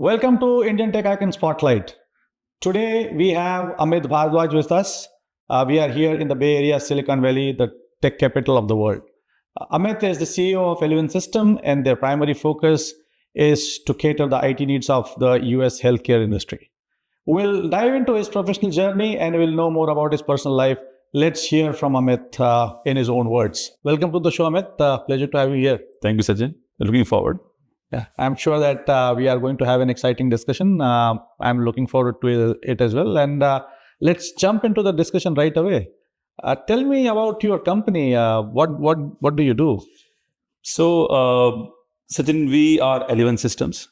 Welcome to Indian Tech Icon Spotlight. Today we have Amit Bhardwaj with us. We are here in the Bay Area, Silicon Valley, the tech capital of the world. Amit is the CEO of Elevon System, and their primary focus is to cater the IT needs of the US healthcare industry. We'll dive into his professional journey and we'll know more about his personal life. Let's hear from Amit in his own words. Welcome to the show, Amit. Pleasure to have you here. Thank you, Sachin. Looking forward. Yeah, I'm sure that we are going to have an exciting discussion. I'm looking forward to it as well. And let's jump into the discussion right away. Tell me about your company. What do you do? So, Sachin, we are Elevon Systems.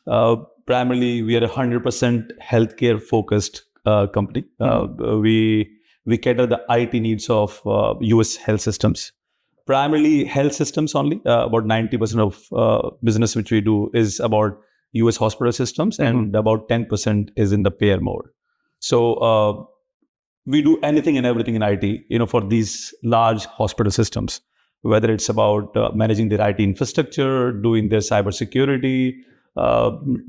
Primarily, we are a 100% healthcare focused company. We cater the IT needs of US health systems. Primarily health systems only. About 90% of business which we do is about US hospital systems, and about 10% is in the payer mode. So we do anything and everything in IT, for these large hospital systems, whether it's about managing their IT infrastructure, doing their cybersecurity,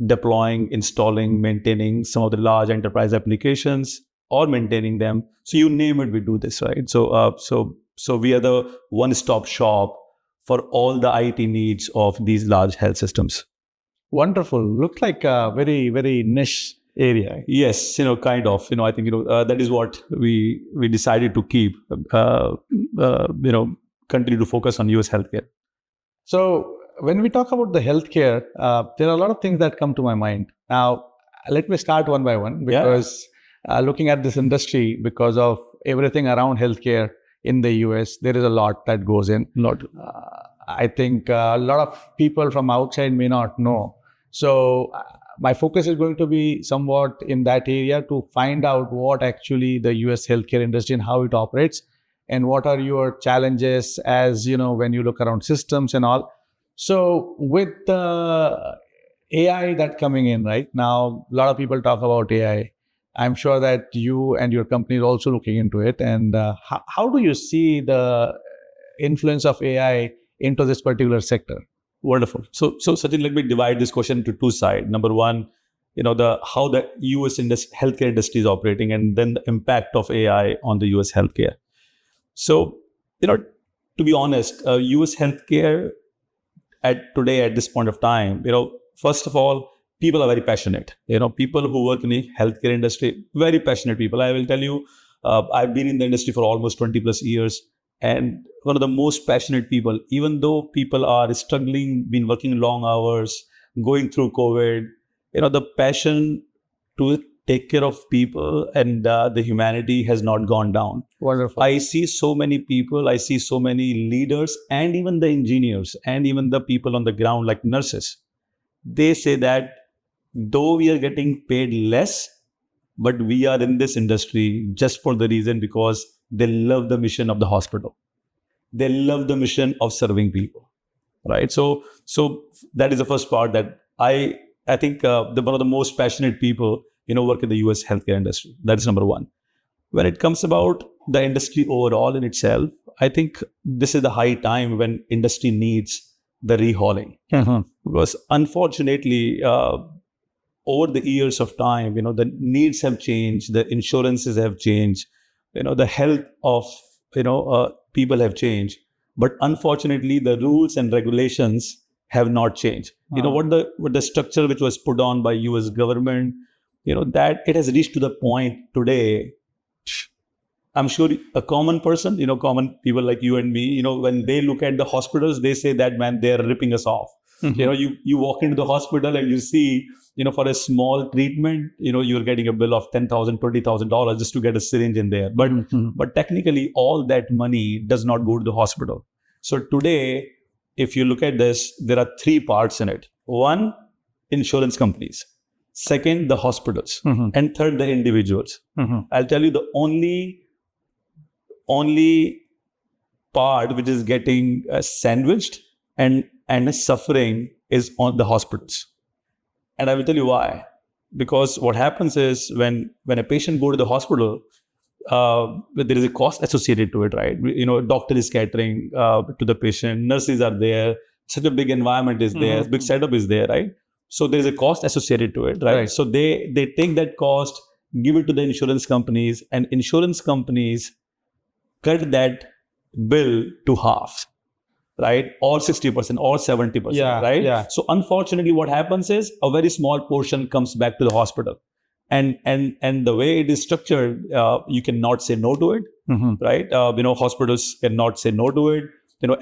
deploying, installing, maintaining some of the large enterprise applications, or maintaining them. So you name it, we do this, right? So we are the one-stop shop for all the IT needs of these large health systems. Wonderful. Looks like a very, very niche area. Yes, kind of. I think that is what we decided to keep. Continue to focus on US healthcare. So when we talk about the healthcare, there are a lot of things that come to my mind. Now, let me start one by one because looking at this industry, because of everything around healthcare in the US, there is a lot that goes in. I think a lot of people from outside may not know. So my focus is going to be somewhat in that area to find out what actually the US healthcare industry and how it operates, and what are your challenges as when you look around systems and all. So with the AI that coming in right now, a lot of people talk about AI. I'm sure that you and your company is also looking into it. And how do you see the influence of AI into this particular sector? Wonderful. So Sachin, let me divide this question into two sides. Number one, how the US healthcare industry is operating, and then the impact of AI on the US healthcare. So, to be honest, US healthcare at this point of time, first of all, people are very passionate. People who work in the healthcare industry, very passionate people. I will tell you, I've been in the industry for almost 20 plus years, and one of the most passionate people, even though people are struggling, been working long hours, going through COVID, the passion to take care of people and the humanity has not gone down. Wonderful. I see so many people, I see so many leaders, and even the engineers, and even the people on the ground like nurses. They say that though we are getting paid less, but we are in this industry just for the reason because they love the mission of the hospital. They love the mission of serving people, right? So that is the first part that I think one of the most passionate people, work in the US healthcare industry. That's number one. When it comes about the industry overall in itself, I think this is the high time when industry needs the rehauling. Because unfortunately, over the years of time, the needs have changed, the insurances have changed, the health of, people have changed. But unfortunately, the rules and regulations have not changed. What the structure which was put on by US government, that it has reached to the point today. I'm sure a common person, common people like you and me, when they look at the hospitals, they say that, man, they're ripping us off. You walk into the hospital and you see, for a small treatment, you're getting a bill of $10,000, $20,000 just to get a syringe in there. But technically, all that money does not go to the hospital. So today, if you look at this, there are three parts in it. One, insurance companies. Second, the hospitals. And third, the individuals. I'll tell you the only part which is getting sandwiched and suffering is on the hospitals. And I will tell you why. Because what happens is when a patient goes to the hospital, there is a cost associated to it, right? Doctor is catering to the patient, nurses are there, such a big environment is there, big setup is there, right? So there is a cost associated to it, right? So they take that cost, give it to the insurance companies, and insurance companies cut that bill to half, right? Or 60% or 70%, right? Yeah. So unfortunately, what happens is a very small portion comes back to the hospital. And the way it is structured, you cannot say no to it, right? Hospitals cannot say no to it.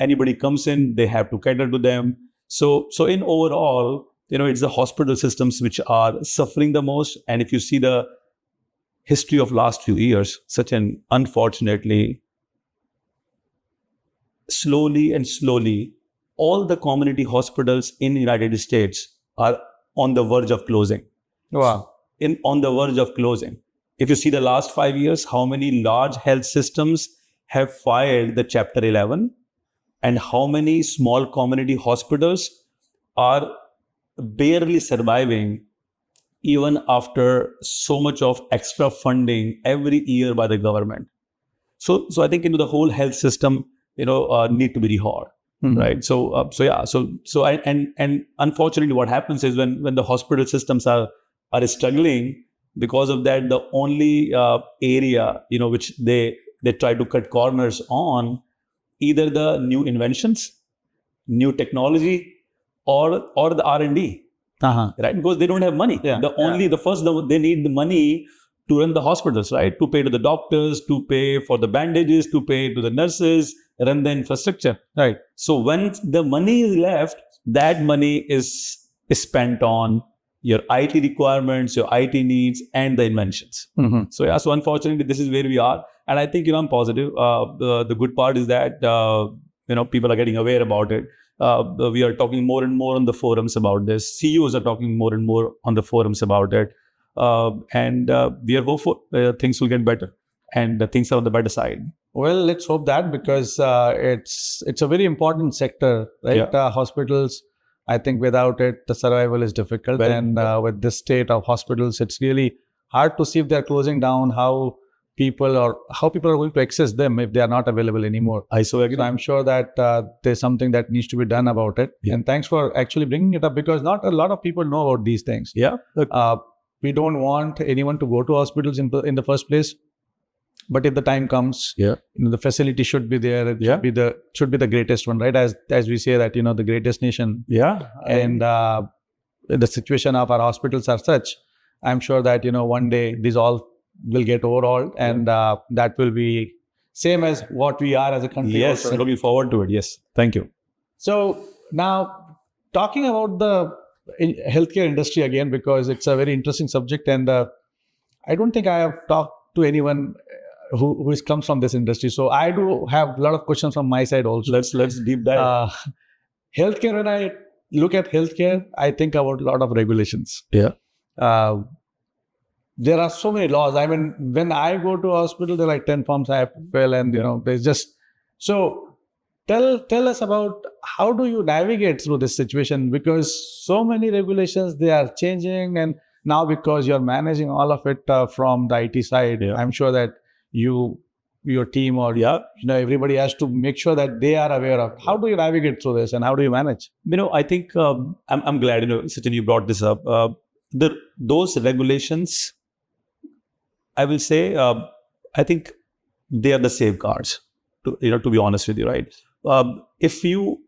Anybody comes in, they have to cater to them. So in overall, it's the hospital systems which are suffering the most. And if you see the history of last few years, such an unfortunately, slowly, all the community hospitals in the United States are on the verge of closing. Wow. On the verge of closing. If you see the last 5 years, how many large health systems have filed the Chapter 11, and how many small community hospitals are barely surviving even after so much of extra funding every year by the government. So I think the whole health system need to be rehauled, right? So unfortunately, what happens is when the hospital systems are struggling, because of that, the only area which they try to cut corners on, either the new inventions, new technology, or the R&D, right? Because they don't have money. They need the money to run the hospitals, right? To pay to the doctors, to pay for the bandages, to pay to the nurses, run the infrastructure, right? So when the money is left, that money is spent on your IT requirements, your IT needs, and the inventions. So unfortunately, this is where we are. And I think, I'm positive. The good part is that, people are getting aware about it. We are talking more and more on the forums about this. CEOs are talking more and more on the forums about it. And we are hopeful things will get better, and things are on the better side. Well, let's hope that, because it's a very important sector, right? Hospitals, I think without it, the survival is difficult. With this state of hospitals, it's really hard to see if they're closing down, how people are going to access them if they are not available anymore. So I'm sure that there's something that needs to be done about it. And thanks for actually bringing it up, because not a lot of people know about these things. We don't want anyone to go to hospitals in the first place. But if the time comes, the facility should be there. It should be the greatest one, right? As we say that, the greatest nation. And the situation of our hospitals are such, I'm sure that, one day these all will get overhauled, and that will be same as what we are as a country. Yes, also. Looking forward to it. Yes, thank you. So now, talking about the healthcare industry again, because it's a very interesting subject, and I don't think I have talked to anyone who comes from this industry. So I do have a lot of questions from my side also. Let's deep dive. Healthcare, when I look at healthcare, I think about a lot of regulations. There are so many laws. I mean, when I go to a hospital, there are like 10 forms I have to fill, and there's just so. Tell us about how do you navigate through this situation, because so many regulations, they are changing, and now because you're managing all of it from the IT side, I'm sure that your team or everybody has to make sure that they are aware of how do you navigate through this, and how do you manage? I think I'm glad Sachin, you brought this up. Those regulations, I will say, I think they are the safeguards. To be honest with you, right? If you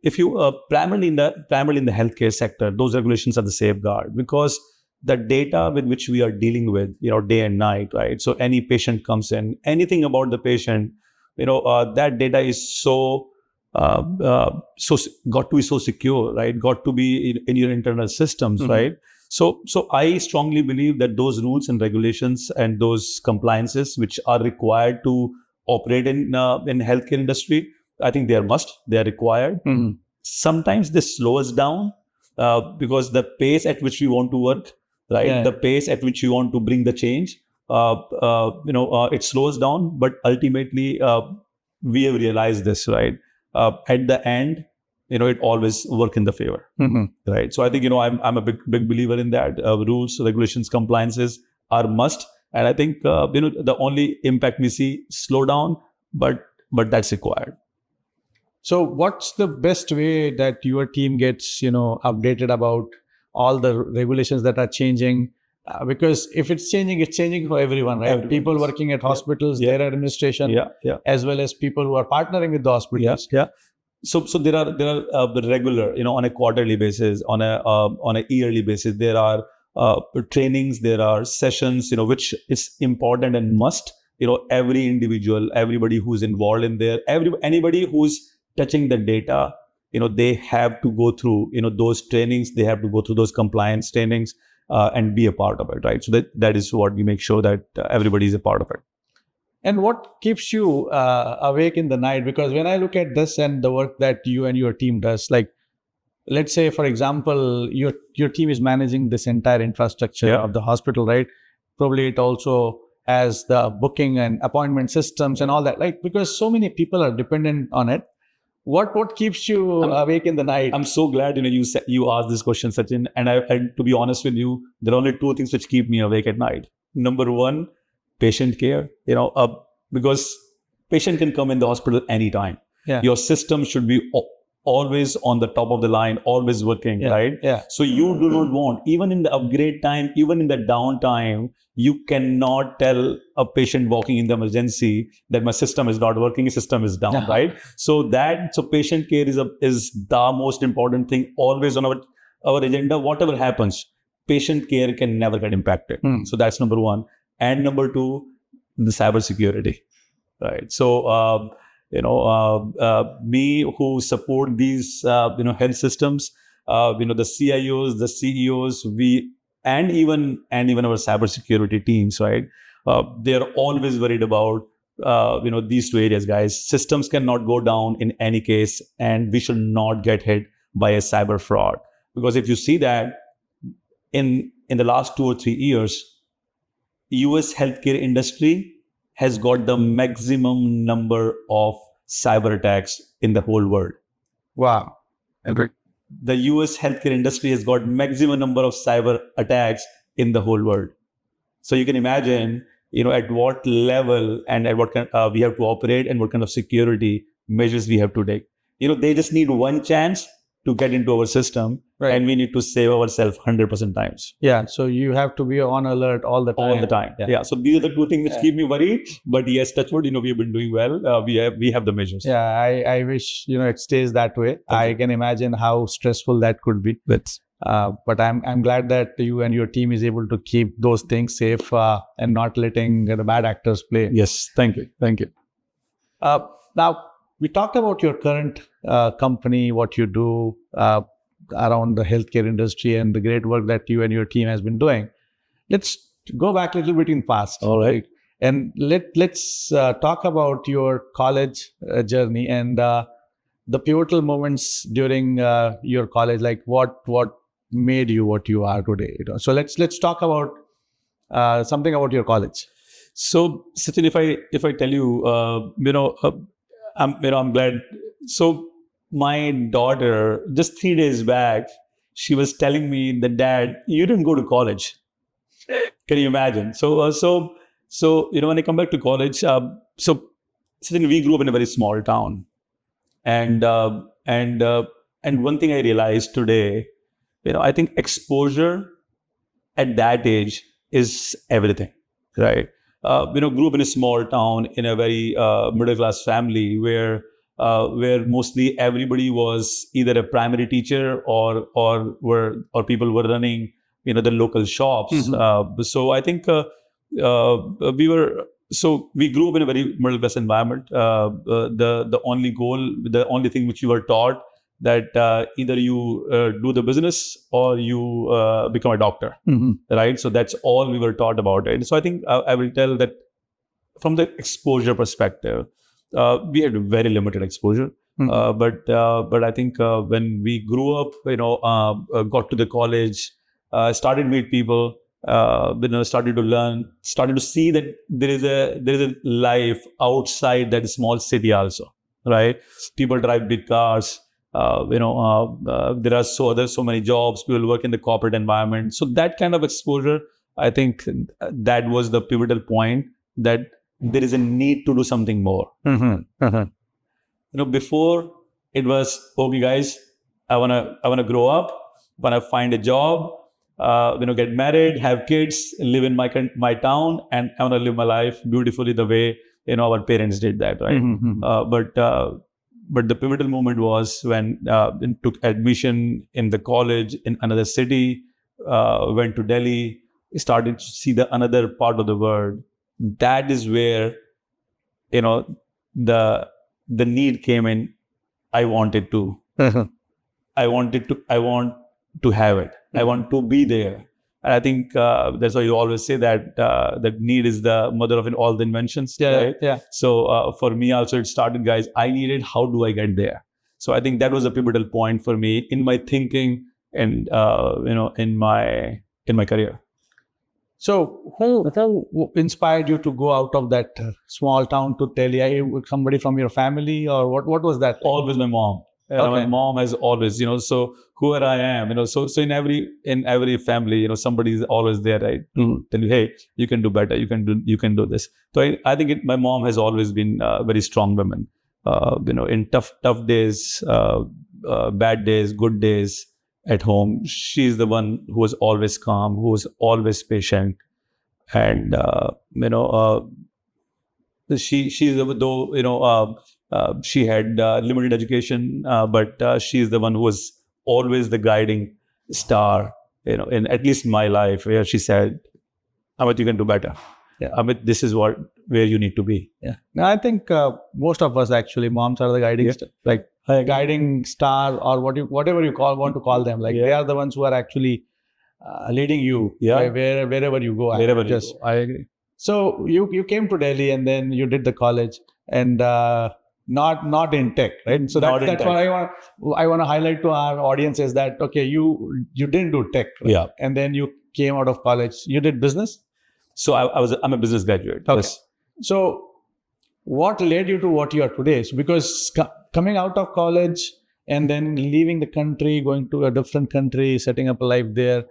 primarily in the healthcare sector, those regulations are the safeguard, because the data with which we are dealing with, day and night, right? So any patient comes in, anything about the patient, that data is so got to be so secure, right? Got to be in your internal systems, right? So I strongly believe that those rules and regulations and those compliances which are required to operate in healthcare industry, I think they are required. Sometimes they slow us down because the pace at which we want to work, right? The pace at which we want to bring the change, it slows down. But ultimately, we have realized this, right? At the end, it always work in the favor, right? So I think I'm a big believer in that. Rules, regulations, compliances are must, and I think the only impact we see slow down, but that's required. So what's the best way that your team gets updated about all the regulations that are changing. Because if it's changing for everyone, right? Everyone. People working at hospitals, their administration, as well as people who are partnering with the hospitals. So there are the regular, on a quarterly basis, on a yearly basis, there are trainings, there are sessions, which is important and must. Every individual, everybody who's involved in there, anybody who's touching the data, they have to go through, those trainings. They have to go through those compliance trainings and be a part of it, right? So that is what we make sure that everybody is a part of it. And what keeps you awake in the night? Because when I look at this and the work that you and your team does, like, let's say, for example, your team is managing this entire infrastructure of the hospital, right? Probably it also has the booking and appointment systems and all that, like, because so many people are dependent on it. What keeps you awake in the night? I'm so glad you asked this question, Sachin. And to be honest with you, there are only two things which keep me awake at night. Number one, patient care. Because patient can come in the hospital anytime. Your system should be always on the top of the line, always working, right? So you do not want, even in the upgrade time, even in the downtime, you cannot tell a patient walking in the emergency that my system is not working, system is down, right? So patient care is the most important thing always on our agenda. Whatever happens, patient care can never get impacted. So that's number one. And number two, the cybersecurity, right? So me who support these health systems, the CIOs, the CEOs, and even our cybersecurity teams, right? They are always worried about these two areas, guys. Systems cannot go down in any case, and we should not get hit by a cyber fraud. Because if you see that in the last 2 or 3 years, US healthcare industry has got the maximum number of cyber attacks in the whole world. Wow. The US healthcare industry has got maximum number of cyber attacks in the whole world. So you can imagine, at what level and at what kind we have to operate and what kind of security measures we have to take. They just need one chance to get into our system, and we need to save ourselves 100% times. So you have to be on alert all the time. So these are the two things which keep me worried. But yes, touch wood, we have been doing well. We have the measures. I wish it stays that way. I can imagine how stressful that could be. But I'm glad that you and your team is able to keep those things safe and not letting the bad actors play. Yes, thank you. Now, we talked about your current company, what you do around the healthcare industry and the great work that you and your team has been doing. Let's go back a little bit in past. All right. And let's talk about your college journey and the pivotal moments during your college, like what made you what you are today. So let's talk about something about your college. So Sachin, if I tell you, I'm glad. So my daughter, just 3 days back, she was telling me that, Dad, you didn't go to college. Can you imagine? So when I come back to college, so Sachin, we grew up in a very small town, and one thing I realized today, I think exposure at that age is everything, right? Grew up in a small town in a very middle class family where mostly everybody was either a primary teacher or people were running the local shops. So I think we grew up in a very middle class environment. The only thing which you were taught that either you do the business or you become a doctor, right? So that's all we were taught about it. So I think I will tell that from the exposure perspective, we had very limited exposure. But I think when we grew up, got to the college, started to meet people, started to learn, started to see that there is a life outside that small city also, right? People drive big cars. There are so many jobs. People work in the corporate environment. So that kind of exposure, I think that was the pivotal point that there is a need to do something more. Before it was, okay, guys, I wanna grow up. when I find a job, get married, have kids, live in my town, and I want to live my life beautifully the way our parents did that, right? But the pivotal moment was when I took admission in the college in another city, went to Delhi, started to see the another part of the world. That is where the need came in. I wanted to. I want to have it. I want to be there. And I think that's why you always say that that need is the mother of all the inventions. Yeah, right? yeah. So for me also, it started, guys, I needed, how do I get there? So I think that was a pivotal point for me in my thinking and, in my career. So who inspired you to go out of that small town to Delhi? Somebody from your family, or what was that? Always my mom. Okay. My mom has always, so whoever I am, so in every family, somebody is always there, right? To tell you, hey, you can do better. You can do this. So I think my mom has always been a very strong woman. In tough days, bad days, good days at home, she's the one who was always calm, who was always patient, and she's though she had limited education, but she's the one who was always the guiding star, in at least my life, where she said, Amit, you can do better. Yeah. Amit, this is where you need to be. Yeah. Now, I think most of us actually, moms are the guiding star, like guiding star, or whatever you want to call them. Like they are the ones who are actually leading you wherever you go. I agree. So you came to Delhi and then you did the college, and not in tech, right? So that's what I want to highlight to our audience is that, okay, you didn't do tech, right? Yeah, and then you came out of college, you did business. So I'm a business graduate. Okay. Yes. So what led you to what you are today? So because coming out of college and then leaving the country, going to a different country, setting up a life there,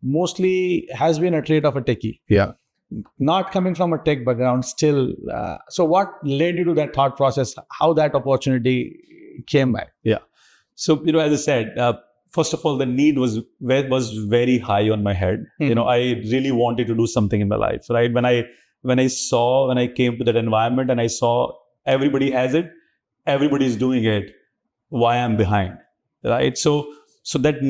mostly has been a trait of a techie. Yeah. Not coming from a tech background still. So what led you to that thought process? How that opportunity came by? Yeah. So, as I said, first of all, the need was very high on my head. I really wanted to do something in my life, right? When I came to that environment and I saw everybody has it, everybody is doing it, why I'm behind, right? So that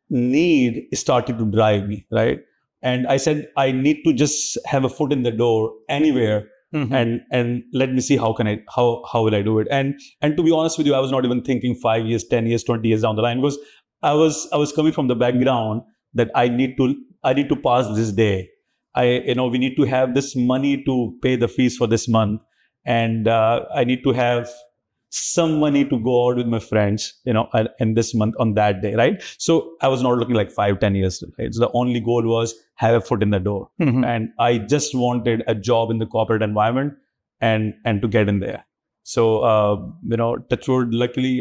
need started to drive me, right? And I said, I need to just have a foot in the door anywhere, and let me see how will I do it. And to be honest with you, I was not even thinking 5 years, 10 years, 20 years down the line, because I was coming from the background that I need to pass this day. We need to have this money to pay the fees for this month, and I need to have some money to go out with my friends, in this month on that day, right? So I was not looking like 5-10 years, right? So the only goal was have a foot in the door, and I just wanted a job in the corporate environment and to get in there. So Touchwood luckily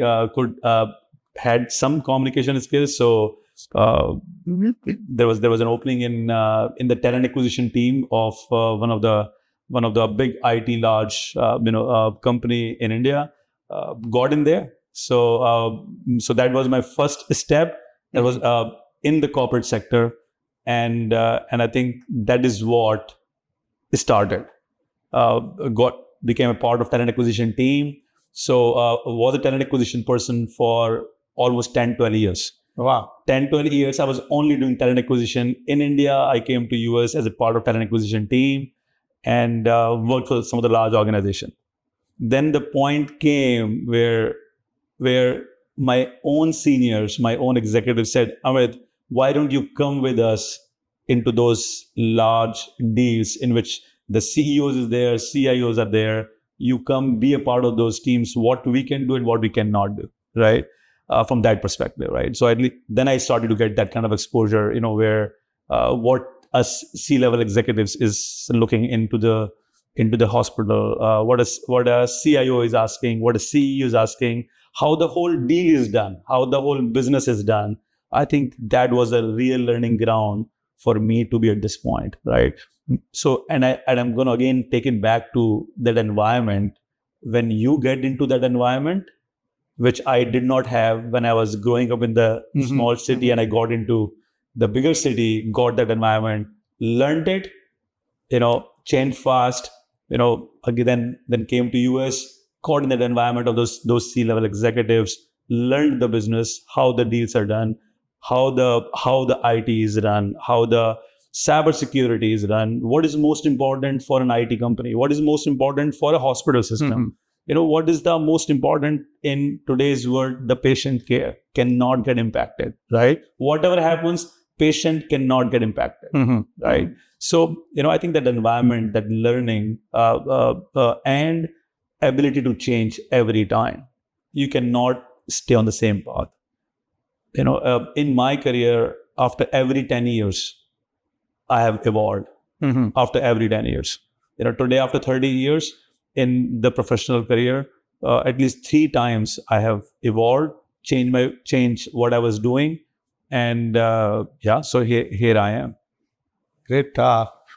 had some communication skills. So there was an opening in the talent acquisition team of one of the big IT large company in India. Got in there. So that was my first step. That was in the corporate sector, and I think that is what started. Became a part of talent acquisition team. So was a talent acquisition person for almost 10-12 years. Wow. 10-12 years I was only doing talent acquisition in India. I came to US as a part of talent acquisition team and worked for some of the large organizations. Then the point came where my own seniors, my own executives said, Amit, why don't you come with us into those large deals in which the CEOs is there, CIOs are there. You come be a part of those teams, what we can do and what we cannot do, right? From that perspective, right? So then I started to get that kind of exposure, where what us C-level executives is looking into the hospital, what a CIO is asking, what a CEO is asking, how the whole deal is done, how the whole business is done. I think that was a real learning ground for me to be at this point, right? So, and I'm going to again take it back to that environment. When you get into that environment, which I did not have when I was growing up in the small city, and I got into the bigger city, got that environment, learned it, changed fast, again, then came to US, caught in that environment of those C-level executives, learned the business, how the deals are done, how the IT is run, how the cybersecurity is run, what is most important for an IT company, what is most important for a hospital system. What is the most important in today's world? The patient care cannot get impacted, right? Whatever happens, patient cannot get impacted, right? So, I think that environment, that learning and ability to change every time, you cannot stay on the same path. In my career, after every 10 years, I have evolved after every 10 years. Today, after 30 years in the professional career, at least 3 times I have evolved, changed what I was doing. And so here I am. Great.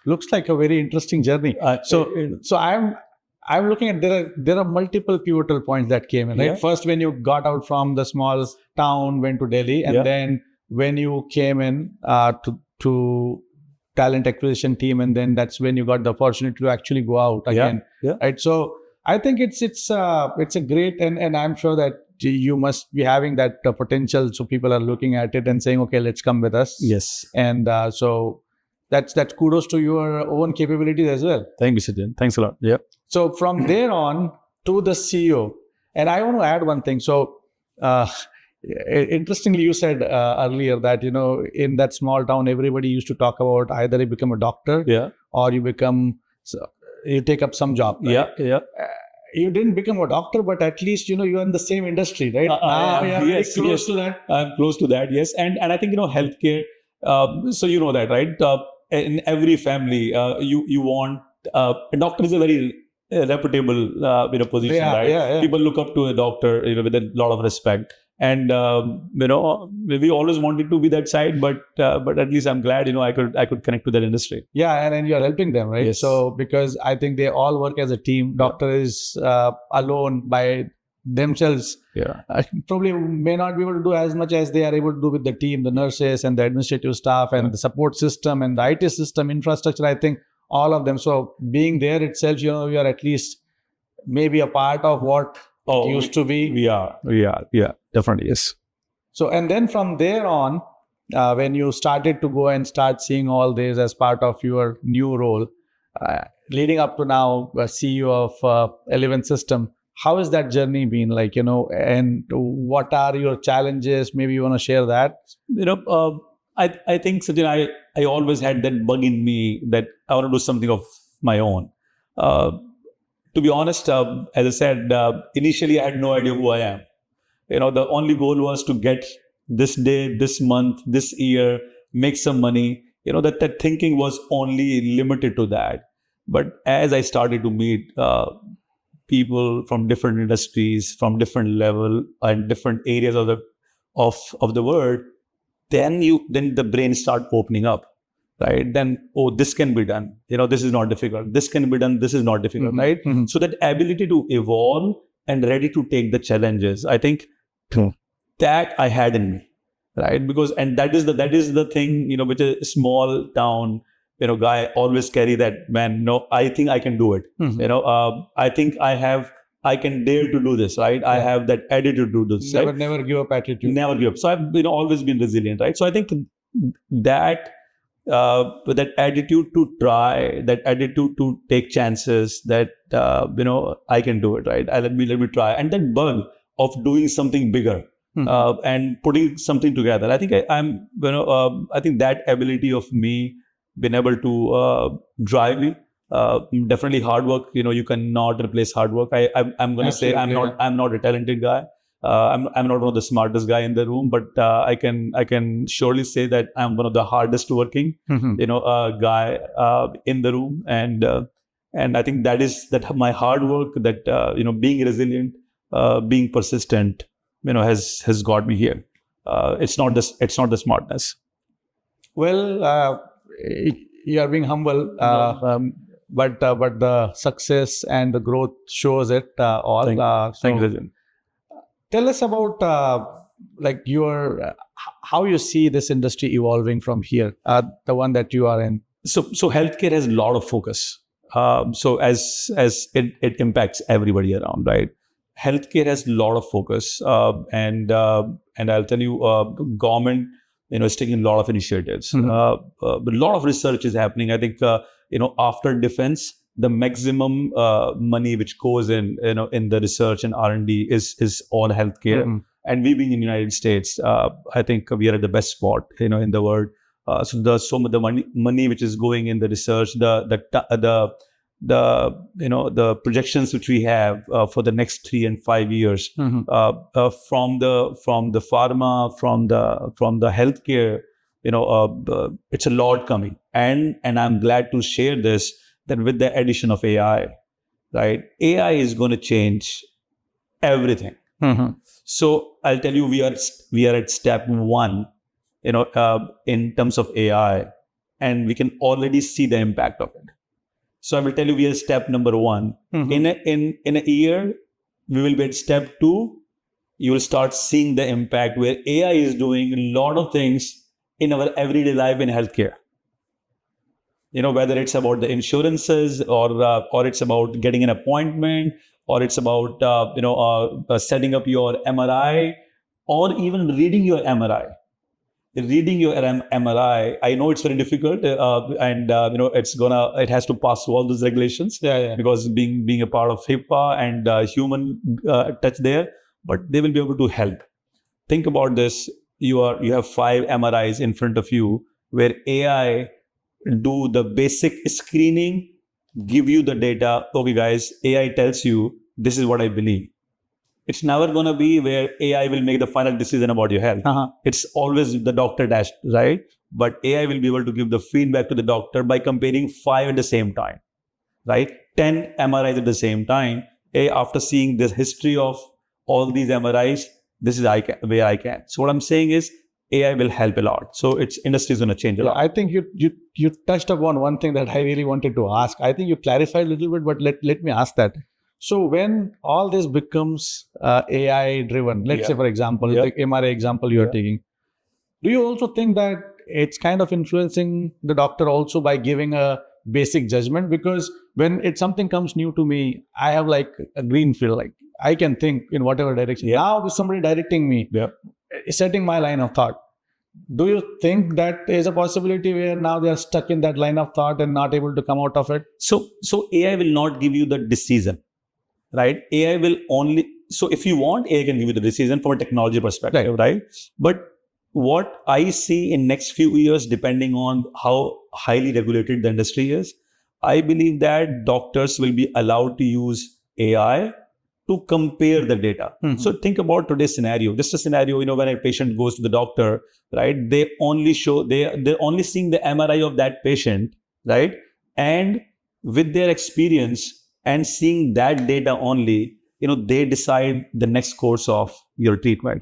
Looks like a very interesting journey. So I'm looking at there are multiple pivotal points that came in, right? Yeah. First, when you got out from the small town, went to Delhi, and then when you came in to talent acquisition team, and then that's when you got the opportunity to actually go out again, right? So I think it's a great, and I'm sure that you must be having that potential. So people are looking at it and saying, okay, let's come with us. Yes. And so that's kudos to your own capabilities as well. Thank you, Sachin. Thanks a lot. Yeah. So from there on to the CEO, and I want to add one thing. So interestingly, you said earlier that in that small town, everybody used to talk about either you become a doctor, or you take up some job. Right? Yeah. You didn't become a doctor, but at least you're in the same industry, right? Yes, close to that. I'm close to that. Yes, and I think healthcare. So you know that, right? In every family, you want a doctor is a very reputable position, right? Yeah. People look up to a doctor with a lot of respect, and we always wanted to be that side, but at least I'm glad I could connect to that industry. Yeah, and you're helping them, right? Yes. So because I think they all work as a team. Doctor is alone by themselves. Probably may not be able to do as much as they are able to do with the team, the nurses and the administrative staff and the support system and the IT system infrastructure. I think all of them. So being there itself, you are at least maybe a part of what it used to be. We are. Definitely, yes. So, and then from there on, when you started to go and start seeing all this as part of your new role, leading up to now, CEO of Elevent System, how has that journey been like, and what are your challenges? Maybe you want to share that? I think, Sachin, I always had that bug in me that I want to do something of my own. To be honest, as I said, initially I had no idea who I am. The only goal was to get this day, this month, this year, make some money. That thinking was only limited to that. But as I started to meet people from different industries, from different level and different areas of the world, then the brain start opening up, right? Then, this can be done. This is not difficult. This can be done. This is not difficult, right? So that ability to evolve and ready to take the challenges, I think that I had in me, right? Because, and that is the thing, which a small town, guy always carry that, man, no, I think I can do it. I think I can dare to do this, right? I have that attitude to do this. Never give up attitude. Never give up. So I've always been resilient, right? So I think that that attitude to try, that attitude to take chances, that I can do it, right? Let me try, and that bug of doing something bigger and putting something together. I think I think that ability of me been able to drive me. Definitely hard work. You cannot replace hard work. I'm going to say I'm not a talented guy. I'm not one of the smartest guy in the room, but I can surely say that I'm one of the hardest working guy in the room, and I think that my hard work, that being resilient, being persistent, has got me here. It's not the smartness. Well, you are being humble, but the success and the growth shows it all. Thank you, Rajan. tell us about like your how you see this industry evolving from here, the one that you are in. So healthcare has a lot of focus. So as it impacts everybody around, right? Healthcare has a lot of focus, and I'll tell you, government, is taking a lot of initiatives. A lot of research is happening. I think, after defense, the maximum money which goes in, in the research and R&D is on healthcare. And we being in the United States, I think we are at the best spot, in the world. So the money which is going in the research, the projections which we have for the next 3 and 5 years, from the pharma, from the healthcare, it's a lot coming. And I'm glad to share this, that with the addition of AI, right? AI is going to change everything. So I'll tell you, we are at step 1, in terms of AI, and we can already see the impact of it. So I will tell you, we are step number 1. In a year, we will be at step 2. You will start seeing the impact where AI is doing a lot of things in our everyday life in healthcare. Whether it's about the insurances, or it's about getting an appointment, or it's about setting up your MRI, or even reading your MRI. Reading your MRI, I know it's very difficult, and it has to pass through all those regulations, because being a part of HIPAA and human touch there, but they will be able to help. Think about this: you have 5 MRIs in front of you, where AI do the basic screening, give you the data. Okay, guys, AI tells you this is what I believe. It's never going to be where AI will make the final decision about your health. It's always the doctor dash, right? But AI will be able to give the feedback to the doctor by comparing 5 at the same time, right? 10 MRIs at the same time. After seeing the history of all these MRIs, this is where I can. So what I'm saying is, AI will help a lot. So industry is going to change a lot. I think you touched upon one thing that I really wanted to ask. I think you clarified a little bit, but let me ask that. So when all this becomes AI driven, let's say, for example, the MRI example you're taking, do you also think that it's kind of influencing the doctor also by giving a basic judgment? Because when something comes new to me, I have like a green field, like I can think in whatever direction. Now with somebody directing me, setting my line of thought. Do you think that there's a possibility where now they are stuck in that line of thought and not able to come out of it? So AI will not give you the decision, right? AI will only, so if you want, AI can give you the decision from a technology perspective, right? But what I see in next few years, depending on how highly regulated the industry is, I believe that doctors will be allowed to use AI to compare the data. So think about today's scenario. Just a scenario, when a patient goes to the doctor, right? They're only seeing the MRI of that patient, right? And with their experience and seeing that data only, they decide the next course of your treatment.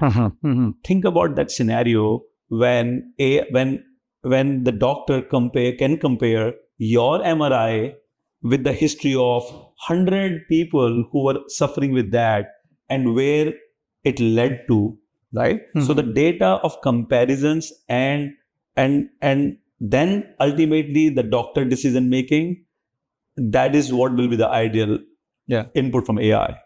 Think about that scenario when the doctor can compare your MRI with the history of 100 people who were suffering with that and where it led to, right? So the data of comparisons and then ultimately the doctor decision making, that is what will be the ideal input from AI.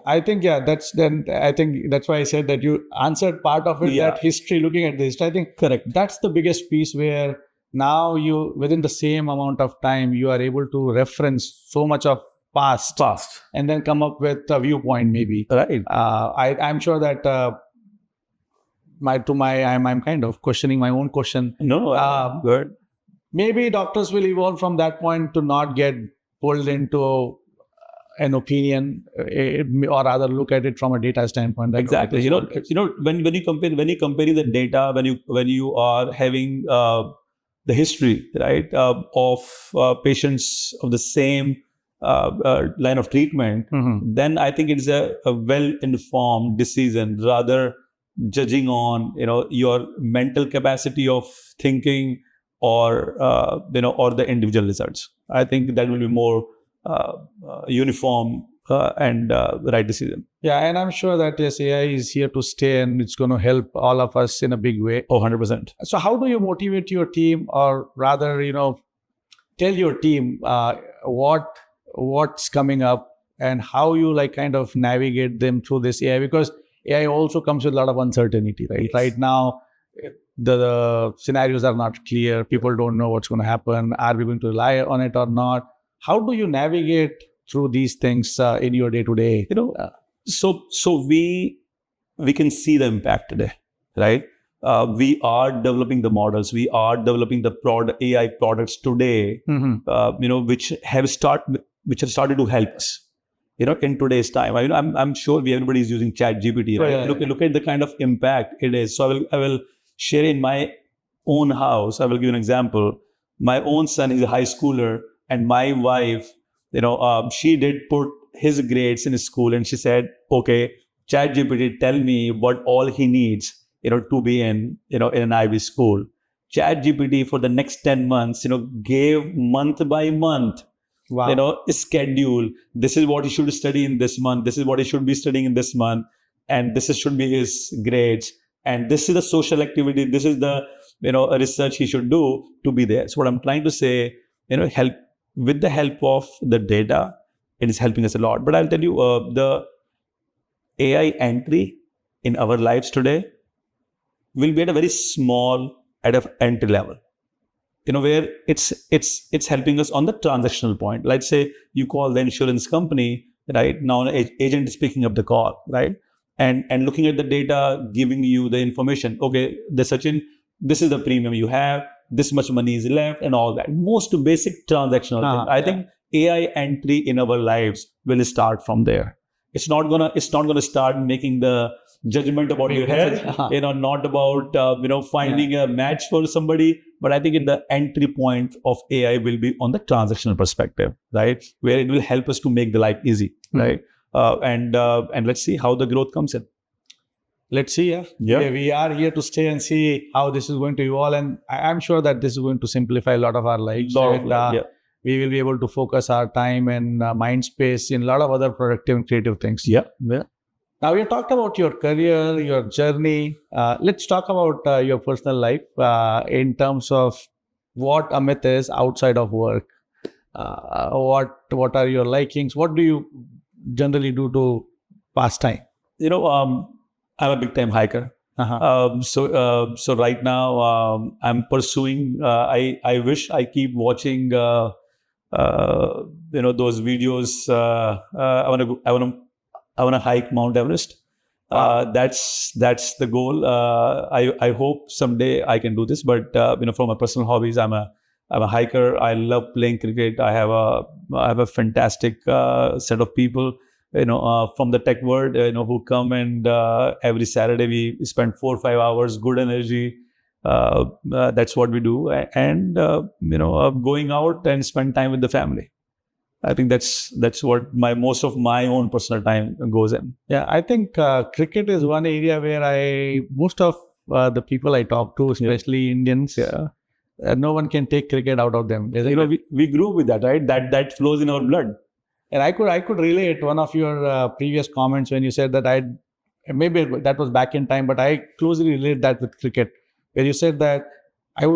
I think that's why I said that you answered part of it, that history, looking at the history. I think correct. That's the biggest piece where now you, within the same amount of time, you are able to reference so much of past and then come up with a viewpoint maybe. Right. I'm sure that I'm kind of questioning my own question. No, good. Maybe doctors will evolve from that point to not get pulled into an opinion, or rather look at it from a data standpoint. Exactly. When you compare the data, when you are having the history, right, of patients of the same line of treatment, then I think it's a well-informed decision, rather judging on your mental capacity of thinking or or the individual results. I think that will be more uniform and the right decision. Yeah, and I'm sure that yes, AI is here to stay and it's going to help all of us in a big way. Oh, 100%. So how do you motivate your team, or rather, tell your team what's coming up and how you like kind of navigate them through this AI? Because AI also comes with a lot of uncertainty, right? Yes. Right now, the scenarios are not clear. People don't know what's going to happen. Are we going to rely on it or not? How do you navigate through these things in your day-to-day? So we can see the impact today, right? We are developing the models. We are developing the AI products today, which have started to help us. In today's time, I'm sure everybody is using ChatGPT, right? Yeah. Look at the kind of impact it is. So I will share in my own house. I will give you an example. My own son is a high schooler, and my wife, she did put his grades in his school, and she said, "Okay, ChatGPT, tell me what all he needs, to be in an Ivy school." ChatGPT for the next 10 months, gave month by month. Wow. Schedule. This is what he should study in this month. This is what he should be studying in this month. And should be his grades. And this is the social activity. This is the, research he should do to be there. So what I'm trying to say, with the help of the data, it is helping us a lot. But I'll tell you, the AI entry in our lives today will be at a very small, at an entry level. Where it's helping us on the transactional point. Let's say you call the insurance company, right? Now an agent is picking up the call, right? And looking at the data, giving you the information. Okay, Sachin, this is the premium you have, this much money is left, and all that. Most basic transactional thing. I think AI entry in our lives will start from there. It's not gonna start making the judgment about your health, not about finding a match for somebody. But I think in the entry point of AI will be on the transactional perspective, right? Where it will help us to make the life easy, right? And let's see how the growth comes in. Let's see. Yeah. We are here to stay and see how this is going to evolve, and I'm sure that this is going to simplify a lot of our lives. We will be able to focus our time and mind space in a lot of other productive and creative things. Yeah. Now, we talked about your career, your journey. Let's talk about your personal life in terms of what Amit is outside of work. What are your likings? What do you generally do to pass time? I'm a big time hiker. So right now I'm pursuing. I wish I keep watching. Those videos. I want to hike Mount Everest. That's the goal. I hope someday I can do this. But from my personal hobbies, I'm a hiker. I love playing cricket. I have a fantastic set of people from the tech world who come, and every Saturday we spend 4 or 5 hours, good energy. That's what we do, and going out and spend time with the family. I think that's what most of my own personal time goes in. Yeah, I think cricket is one area where most of the people I talk to, especially Indians, no one can take cricket out of them. We grew up with that, right? That flows in our blood. And I could relate one of your previous comments when you said that maybe that was back in time, but I closely relate that with cricket, where you said that I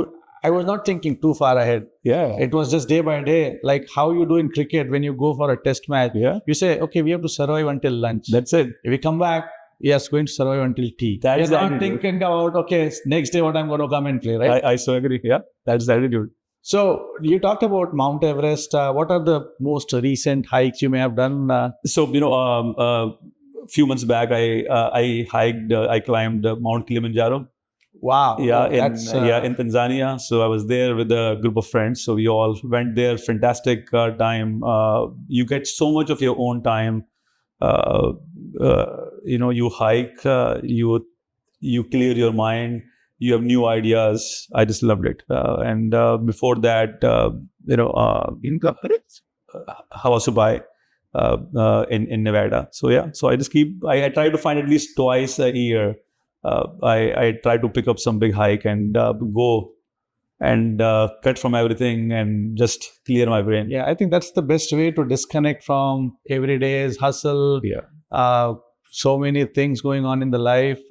was not thinking too far ahead. Yeah. It was just day by day, like how you do in cricket when you go for a test match. Yeah. You say, okay, we have to survive until lunch. That's it. If we come back, yes, going to survive until tea. That's You're not thinking about, okay, next day what I'm going to come and play, right? I so agree. Yeah, that's the attitude. So you talked about Mount Everest. What are the most recent hikes you may have done? A few months back, I climbed Mount Kilimanjaro. Wow. Yeah, in Tanzania. So I was there with a group of friends. So we all went there. Fantastic time. You get so much of your own time. You hike. You clear your mind. You have new ideas. I just loved it. And before that, in Hawasubai in Nevada. So yeah. So I try to find at least twice a year. I try to pick up some big hike and go and cut from everything and just clear my brain. Yeah, I think that's the best way to disconnect from everyday's hustle. Yeah. So many things going on in the life.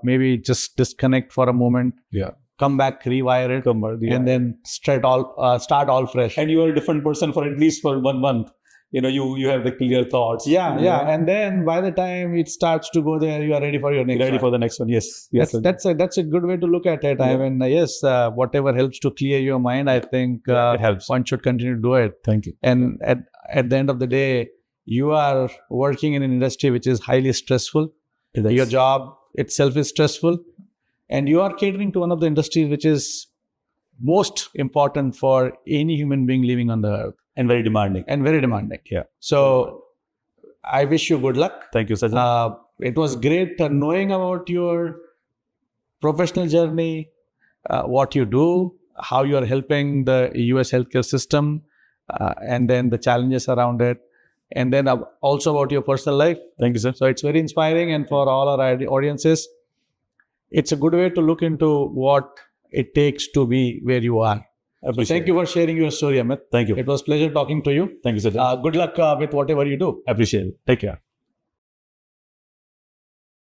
Maybe just disconnect for a moment. Yeah. Come back, rewire it, and then start all fresh. And you are a different person for at least for 1 month. You have the clear thoughts. Yeah. And then by the time it starts to go there, you are ready for your next Ready one. for the next one. Yes. That's a good way to look at it. I mean, yes, whatever helps to clear your mind, I think it helps. one should continue to do it. Thank you. And at the end of the day, you are working in an industry which is highly stressful. Your job itself is stressful. And you are catering to one of the industries which is most important for any human being living on the earth. And very demanding. Yeah. So I wish you good luck. Thank you, Sajjan. It was great knowing about your professional journey, what you do, how you are helping the US healthcare system, and then the challenges around it. And then also about your personal life. Thank you, sir. So it's very inspiring. And for all our audiences, it's a good way to look into what it takes to be where you are. Thank you for sharing your story, Amit. Thank you. It was a pleasure talking to you. Thank you, sir. Good luck with whatever you do. Appreciate it. Take care.